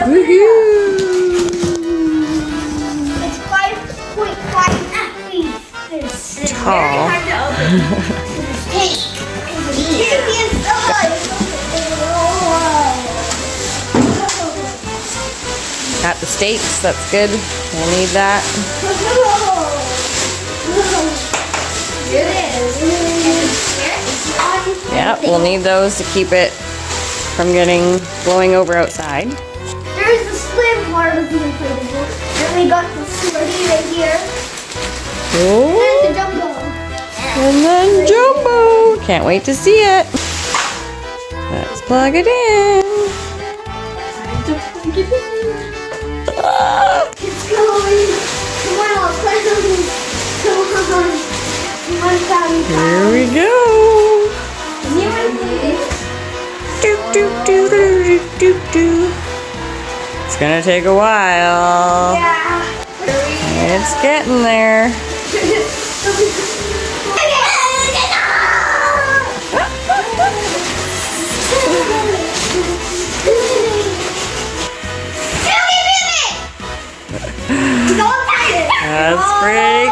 Woohoo! It's 5.5 feet. It's Tall. very hard to open. Hey, it's Got the stakes, that's good. We'll need that. Yeah, we'll need those to keep it from blowing over outside. There's the slim part of the inflatable. And we got the slurry right here. Oh, And the jumbo. and then jumbo. Can't wait to see it. Let's plug it in. It's going. Come on, I'll play something. Come on. Come on, Daddy. Here we go. Do, do, do, do, do, do, do. It's gonna take a while. Yeah. It's getting there. That's pretty